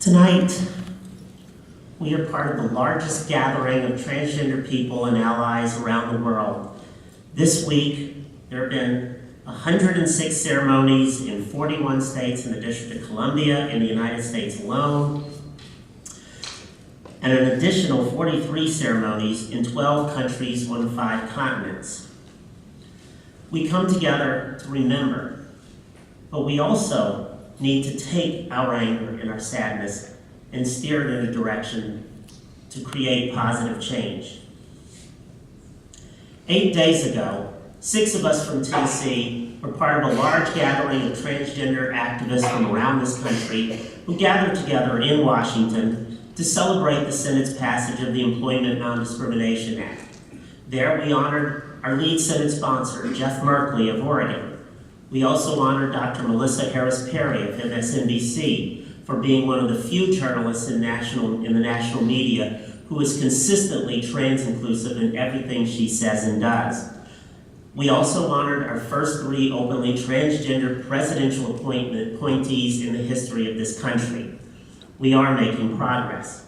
Tonight, we are part of the largest gathering of transgender people and allies around the world. This week, there have been 106 ceremonies in 41 states in the District of Columbia in the United States alone, and an additional 43 ceremonies in 12 countries on 5 continents. We come together to remember, but we also need to take our anger and our sadness and steer it in a direction to create positive change. 8 days ago, 6 of us from Tennessee were part of a large gathering of transgender activists from around this country who gathered together in Washington to celebrate the Senate's passage of the Employment Non-Discrimination Act. There we honored our lead Senate sponsor, Jeff Merkley of Oregon. We also honored Dr. Melissa Harris-Perry of MSNBC for being one of the few journalists in the national media who is consistently trans-inclusive in everything she says and does. We also honored our first 3 openly transgender presidential appointees in the history of this country. We are making progress.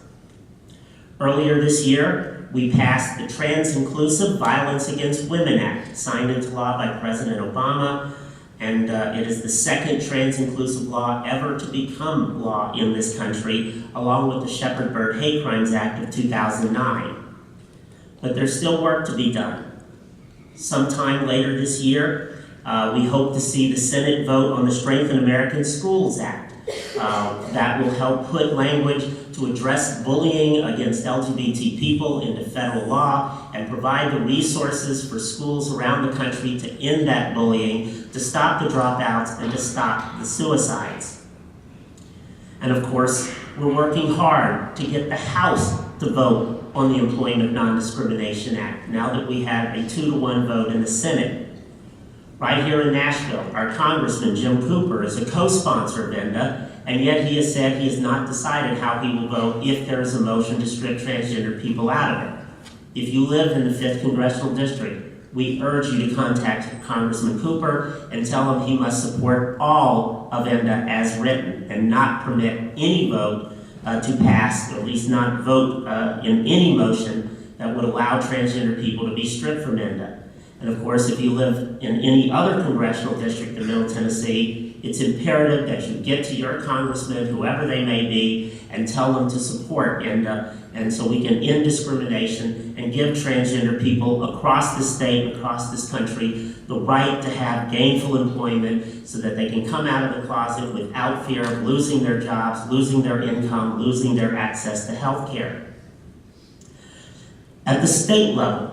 Earlier this year, we passed the Trans-Inclusive Violence Against Women Act, signed into law by President Obama, and it is the second trans-inclusive law ever to become law in this country, along with the Shepherd-Bird Hate Crimes Act of 2009. But there's still work to be done. Sometime later this year, we hope to see the Senate vote on the Strengthen American Schools Act. That will help put language to address bullying against LGBT people into federal law and provide the resources for schools around the country to end that bullying, to stop the dropouts, and to stop the suicides. And of course, we're working hard to get the House to vote on the Employment Non-Discrimination Act, now that we have a 2-to-1 vote in the Senate. Right here in Nashville, our Congressman Jim Cooper is a co-sponsor of ENDA, and yet he has said he has not decided how he will vote if there is a motion to strip transgender people out of it. If you live in the 5th Congressional District, we urge you to contact Congressman Cooper and tell him he must support all of ENDA as written and not permit any vote to pass, or at least not vote in any motion that would allow transgender people to be stripped from ENDA. And of course, if you live in any other congressional district in Middle Tennessee, it's imperative that you get to your congressman, whoever they may be, and tell them to support ENDA, and so we can end discrimination and give transgender people across the state, across this country, the right to have gainful employment so that they can come out of the closet without fear of losing their jobs, losing their income, losing their access to health care. At the state level,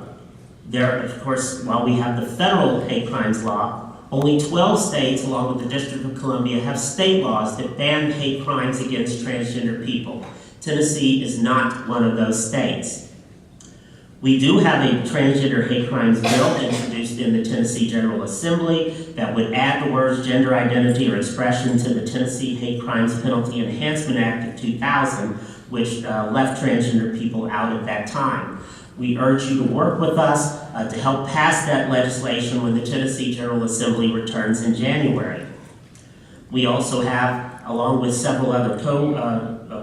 there, of course, while we have the federal hate crimes law, only 12 states, along with the District of Columbia, have state laws that ban hate crimes against transgender people. Tennessee is not one of those states. We do have a transgender hate crimes bill introduced in the Tennessee General Assembly that would add the words gender identity or expression to the Tennessee Hate Crimes Penalty Enhancement Act of 2000, which left transgender people out at that time. We urge you to work with us to help pass that legislation when the Tennessee General Assembly returns in January. We also have, along with several other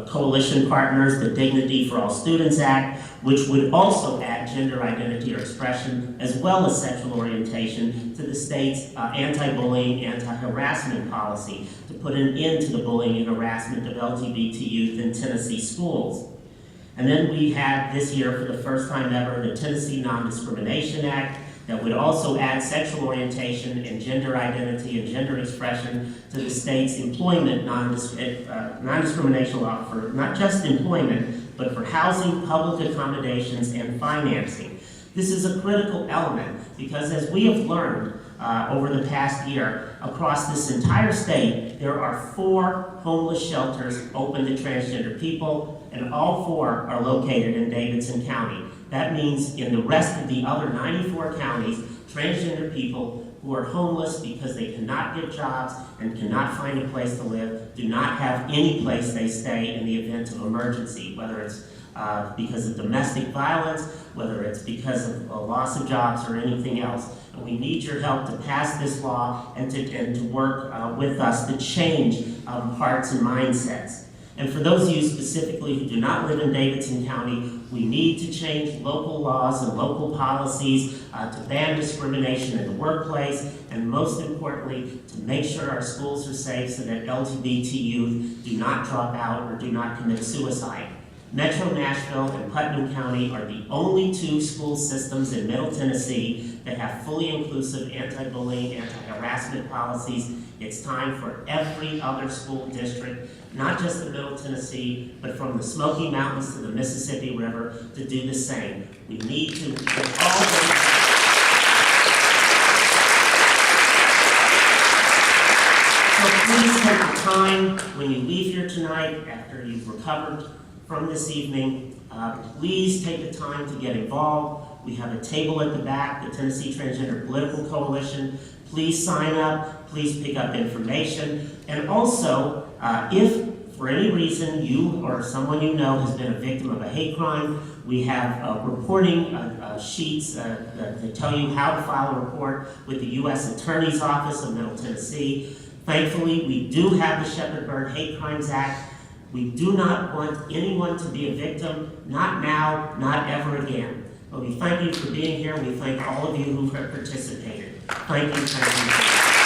coalition partners, the Dignity for All Students Act, which would also add gender identity or expression as well as sexual orientation to the state's anti-bullying, anti-harassment policy to put an end to the bullying and harassment of LGBT youth in Tennessee schools. And then we had this year, for the first time ever, the Tennessee Non-Discrimination Act that would also add sexual orientation and gender identity and gender expression to the state's employment non-discrimination law for not just employment, but for housing, public accommodations, and financing. This is a critical element because, as we have learned over the past year, across this entire state, there are 4 homeless shelters open to transgender people, and all 4 are located in Davidson County. That means in the rest of the other 94 counties, transgender people who are homeless because they cannot get jobs and cannot find a place to live do not have any place they stay in the event of emergency, whether it's because of domestic violence, whether it's because of a loss of jobs or anything else. And we need your help to pass this law and to work with us to change hearts and mindsets. And for those of you specifically who do not live in Davidson County, we need to change local laws and local policies to ban discrimination in the workplace, and most importantly, to make sure our schools are safe so that LGBT youth do not drop out or do not commit suicide. Metro Nashville and Putnam County are the only two school systems in Middle Tennessee that have fully inclusive anti-bullying, anti-harassment policies. It's time for every other school district, not just in Middle Tennessee, but from the Smoky Mountains to the Mississippi River, to do the same. We need to get all the... So please take the time when you leave here tonight, after you've recovered from this evening, please take the time to get involved. We have a table at the back, the Tennessee Transgender Political Coalition. Please sign up, please pick up information. And also, if for any reason you or someone you know has been a victim of a hate crime, we have reporting sheets that tell you how to file a report with the U.S. Attorney's Office of Middle Tennessee. Thankfully, we do have the Shepherd-Bird Hate Crimes Act. We do not want anyone to be a victim, not now, not ever again. But we thank you for being here. We thank all of you who have participated. Thank you.